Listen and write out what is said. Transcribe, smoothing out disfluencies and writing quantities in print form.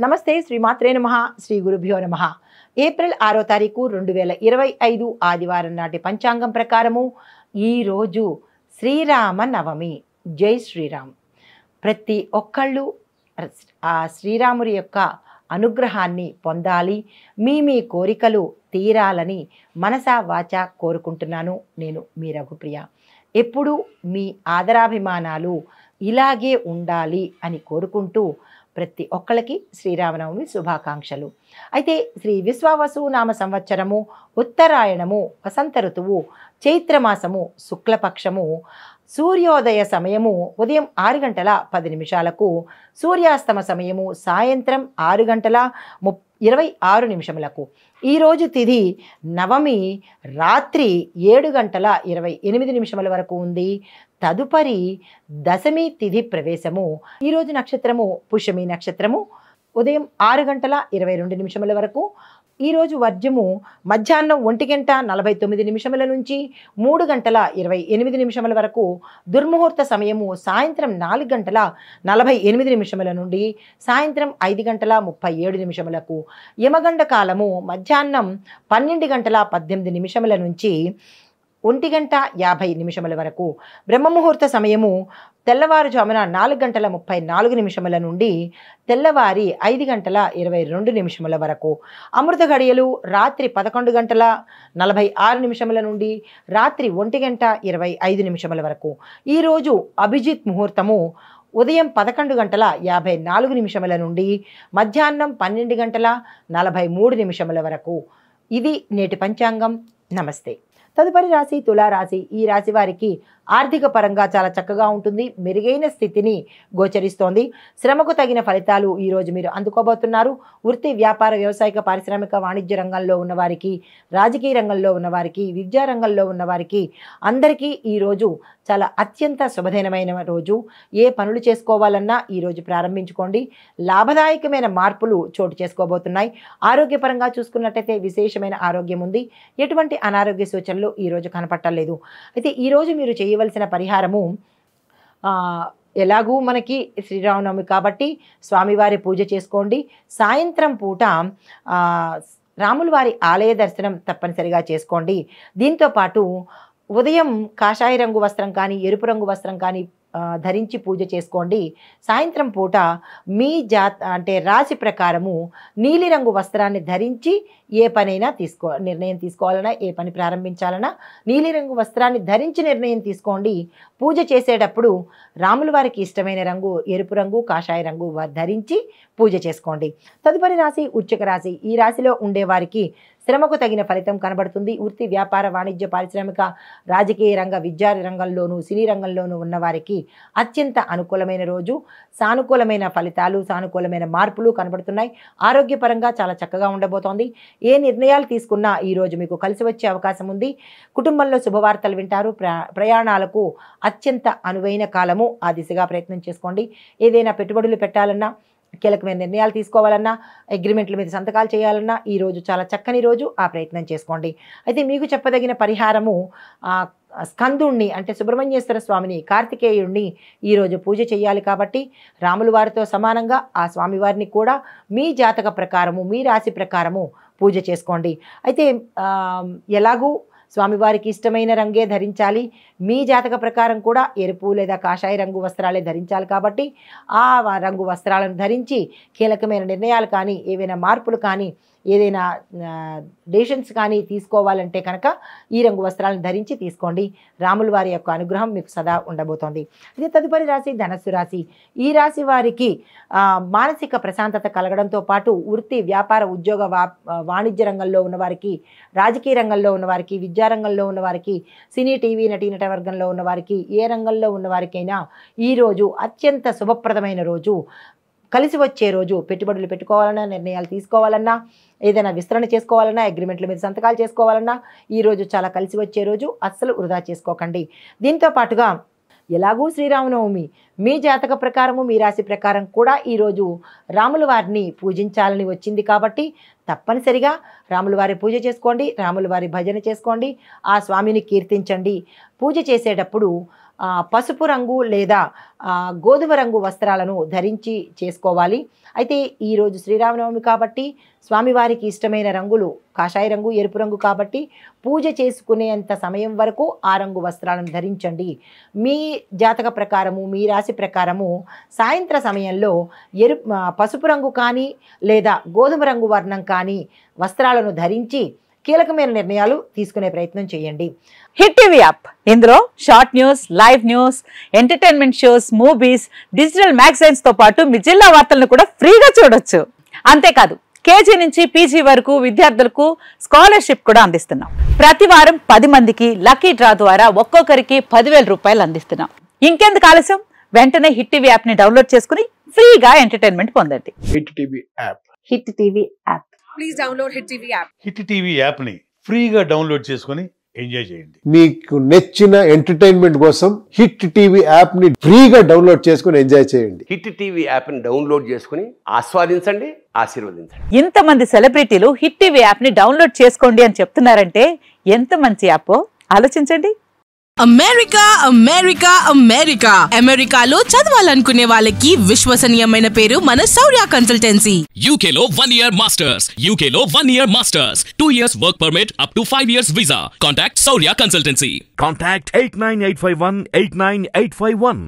నమస్తే శ్రీమాత్రే నమః శ్రీ గురుభ్యో నమః ఏప్రిల్ 6వ తారీఖు 2025 ఆదివారం నాటి పంచాంగం ప్రకారము ఈరోజు శ్రీరామ నవమి. జై శ్రీరామ్. ప్రతి ఒక్కళ్ళు ఆ శ్రీరాముడి యొక్క అనుగ్రహాన్ని పొందాలి, మీ కోరికలు తీరాలని మనసా వాచా కోరుకుంటున్నాను. నేను మీ రఘుప్రియ. ఎప్పుడు మీ ఆదరాభిమానాలు ఇలాగే ఉండాలి అని కోరుకుంటూ ప్రతి ఒక్కళ్ళకి శ్రీరామనవమి శుభాకాంక్షలు. అయితే శ్రీ విశ్వావసు నామ సంవత్సరము ఉత్తరాయణము వసంత ఋతువు చైత్రమాసము శుక్లపక్షము సూర్యోదయ సమయము ఉదయం 6 గంటల 10 నిమిషాలకు, సూర్యాస్తమ సమయము సాయంత్రం 6 గంటల 26 నిమిషములకు. ఈరోజు తిథి నవమి రాత్రి 7 గంటల 28 నిమిషముల వరకు ఉంది. తదుపరి దశమి తిథి ప్రవేశము. ఈరోజు నక్షత్రము పుష్యమి నక్షత్రము ఉదయం 6 గంటల 22 నిమిషముల వరకు. ఈరోజు వర్జము మధ్యాహ్నం 1 గంట 49 నిమిషముల నుంచి 3 గంటల 28 నిమిషముల వరకు. దుర్ముహూర్త సమయము సాయంత్రం 4 గంటల 48 నిమిషముల నుండి సాయంత్రం 5 గంటల 37 నిమిషములకు. యమగండ కాలము మధ్యాహ్నం 12 గంటల 18 నిమిషముల నుంచి 1 గంట 50 నిమిషముల వరకు. బ్రహ్మముహూర్త సమయము తెల్లవారుజామున 4 గంటల 34 నిమిషముల నుండి తెల్లవారి 5 గంటల 22 నిమిషముల వరకు. అమృత గడియలు రాత్రి 11 గంటల 46 నిమిషముల నుండి రాత్రి 1 గంట 25 నిమిషముల వరకు. ఈరోజు అభిజిత్ ముహూర్తము ఉదయం 11 గంటల 54 నిమిషముల నుండి మధ్యాహ్నం 12 గంటల 43 నిమిషముల వరకు. ఇది నేటి పంచాంగం. నమస్తే. తదుపరి రాశి తులారాశి. ఈ రాశి వారికి ఆర్థిక పరంగా చాలా చక్కగా ఉంటుంది. మెరుగైన స్థితిని గోచరిస్తోంది. శ్రమకు తగిన ఫలితాలు ఈరోజు మీరు అందుకోబోతున్నారు. వృత్తి వ్యాపార వ్యవసాయక పారిశ్రామిక వాణిజ్య రంగంలో ఉన్నవారికి, రాజకీయ రంగంలో ఉన్నవారికి, విద్యా రంగంలో ఉన్నవారికి అందరికీ ఈరోజు చాలా అత్యంత శుభదినమైన రోజు. ఏ పనులు చేసుకోవాలన్నా ఈరోజు ప్రారంభించుకోండి. లాభదాయకమైన మార్పులు చోటు చేసుకోబోతున్నాయి. ఆరోగ్యపరంగా చూసుకున్నట్టయితే విశేషమైన ఆరోగ్యం ఉంది. ఎటువంటి అనారోగ్య సూచనలు ఈరోజు కనపట్టలేదు. అయితే ఈరోజు మీరు చేయవలసిన పరిహారము, ఎలాగూ మనకి శ్రీరామనవమి కాబట్టి స్వామివారి పూజ చేసుకోండి. సాయంత్రం పూట రాముల వారి ఆలయ దర్శనం తప్పనిసరిగా చేసుకోండి. దీంతోపాటు ఉదయం కాషాయ రంగు వస్త్రం కానీ ఎరుపు రంగు వస్త్రం కానీ ధరించి పూజ చేసుకోండి. సాయంత్రం పూట మీ అంటే రాశి ప్రకారము నీలిరంగు వస్త్రాన్ని ధరించి ఏ పనైనా నిర్ణయం తీసుకోవాలన్నా, ఏ పని ప్రారంభించాలన్నా నీలిరంగు వస్త్రాన్ని ధరించి నిర్ణయం తీసుకోండి. పూజ చేసేటప్పుడు రాముల వారికి ఇష్టమైన రంగు ఎరుపు రంగు కాషాయ రంగు ధరించి పూజ చేసుకోండి. తదుపరి రాశి వృశ్చిక రాశి. ఈ రాశిలో ఉండేవారికి శ్రమకు తగిన ఫలితం కనబడుతుంది. వృత్తి వ్యాపార వాణిజ్య పారిశ్రామిక రాజకీయ రంగ విద్యా రంగంలోనూ సినీ రంగంలోనూ ఉన్నవారికి అత్యంత అనుకూలమైన రోజు. సానుకూలమైన ఫలితాలు, సానుకూలమైన మార్పులు కనబడుతున్నాయి. ఆరోగ్యపరంగా చాలా చక్కగా ఉండబోతోంది. ఏ నిర్ణయాలు తీసుకున్నా ఈరోజు మీకు కలిసి వచ్చే అవకాశం ఉంది. కుటుంబంలో శుభవార్తలు వింటారు. ప్రయాణాలకు అత్యంత అనువైన కాలము. ఆ దిశగా ప్రయత్నం చేసుకోండి. ఏదైనా పెట్టుబడులు పెట్టాలన్నా, కీలకమైన నిర్ణయాలు తీసుకోవాలన్నా, అగ్రిమెంట్ల మీద సంతకాలు చేయాలన్నా ఈరోజు చాలా చక్కని రోజు. ఆ ప్రయత్నం చేసుకోండి. అయితే మీకు చెప్పదగిన పరిహారము, స్కందుణ్ణి అంటే సుబ్రహ్మణ్యేశ్వర స్వామిని, కార్తికేయుణ్ణి ఈరోజు పూజ చేయాలి. కాబట్టి రాముల వారితో సమానంగా ఆ స్వామివారిని కూడా మీ జాతక ప్రకారము, మీ రాశి ప్రకారము పూజ చేసుకోండి. అయితే ఎలాగూ స్వామివారికి ఇష్టమైన రంగే ధరించాలి. మీ జాతక ప్రకారం కూడా ఎరుపు లేదా కాషాయ రంగు వస్త్రాలే ధరించాలి. కాబట్టి ఆ రంగు వస్త్రాలను ధరించి కీలకమైన నిర్ణయాలు కానీ, ఏవైనా మార్పులు కానీ, ఏదైనా డెసిషన్స్ కానీ తీసుకోవాలంటే కనుక ఈ రంగు వస్త్రాలను ధరించి తీసుకోండి. రాముల వారి యొక్క అనుగ్రహం మీకు సదా ఉండబోతోంది. ఇది తదుపరి రాశి ధనస్సు రాశి. ఈ రాశి వారికి మానసిక ప్రశాంతత కలగడంతో పాటు వృత్తి వ్యాపార ఉద్యోగ వాణిజ్య రంగంలో ఉన్నవారికి, రాజకీయ రంగంలో ఉన్నవారికి, విద్యారంగంలో ఉన్నవారికి, సినీ టీవీ నటీనట వర్గంలో ఉన్నవారికి, ఏ రంగంలో ఉన్నవారికైనా ఈరోజు అత్యంత శుభప్రదమైన రోజు, కలిసి వచ్చే రోజు. పెట్టుబడులు పెట్టుకోవాలన్నా, నిర్ణయాలు తీసుకోవాలన్నా, ఏదైనా విస్తరణ చేసుకోవాలన్నా, అగ్రిమెంట్ల మీద సంతకాలు చేసుకోవాలన్నా ఈరోజు చాలా కలిసి వచ్చే రోజు. అస్సలు వృధా చేసుకోకండి. దీంతో పాటుగా ఎలాగూ శ్రీరామనవమి మీ జాతక ప్రకారము, మీ రాశి ప్రకారం కూడా ఈరోజు రాముల వారిని పూజించాలని వచ్చింది. కాబట్టి తప్పనిసరిగా రాముల వారి పూజ చేసుకోండి, రాముల వారి భజన చేసుకోండి, ఆ స్వామిని కీర్తించండి. పూజ చేసేటప్పుడు పసుపు రంగు లేదా గోధుమ రంగు వస్త్రాలను ధరించి చేసుకోవాలి. అయితే ఈరోజు శ్రీరామనవమి కాబట్టి స్వామివారికి ఇష్టమైన రంగులు కాషాయ రంగు, ఎరుపు రంగు కాబట్టి పూజ చేసుకునేంత సమయం వరకు ఆ రంగు వస్త్రాలను ధరించండి. మీ జాతక ప్రకారము, మీ రాశి ప్రకారము సాయంత్ర సమయంలో పసుపు రంగు కానీ లేదా గోధుమ రంగు వర్ణం కానీ వస్త్రాలను ధరించి కీలకమైన నిర్ణయాలు తీసుకునే ప్రయత్నం చేయండి. హిట్ టీవీ యాప్, ఇందులో short news, live news, entertainment shows, movies, digital magazines తో పాటు మీ జిల్లా వార్తలను కూడా ఫ్రీగా చూడొచ్చు. అంతేకాదు కేజీ నుంచి పీజీ వరకు విద్యార్థులకు స్కాలర్షిప్ కూడా అందిస్తున్నాం. ప్రతి వారం 10 మందికి లక్కీ డ్రా ద్వారా ఒక్కొక్కరికి 10,000 రూపాయలు అందిస్తున్నాం. ఇంకెందుకు ఆలస్యం, వెంటనే హిట్ టీవీ యాప్ ని డౌన్లోడ్ చేసుకుని ఫ్రీగా ఎంటర్టైన్మెంట్ పొందండి. Hit TV app. Hit TV app. Please download hit TV app. Hit TV యాప్ని ఫ్రీగా డౌన్లోడ్ చేసుకొని ఎంజాయ్ చేయండి. మీకు నచ్చిన ఎంటర్టైన్మెంట్ కోసం హిట్ టీవీ యాప్ ని ఫ్రీగా డౌన్లోడ్ చేసుకొని ఎంజాయ్ చేయండి. హిట్ టీవీ యాప్ ని డౌన్లోడ్ చేసుకుని ఆస్వాదించండి, ఆశీర్వదించండి. ఇంతమంది సెలబ్రిటీలు హిట్ టీవీ యాప్ ని డౌన్లోడ్ చేసుకోండి అని చెప్తున్నారంటే ఎంత మంచి యాప్ ఆలోచించండి. అమెరికా అమెరికా అమెరికా అమెరికాలో చదవాలనుకునే వాళ్ళకి విశ్వసనీయమైన పేరు మన శౌర్య కన్సల్టెన్సీ. UK లో 1 year masters, UK లో 1 year masters, 2 years work permit up to 5 years visa. Contact Saurya Consultancy. Contact 89851 89851.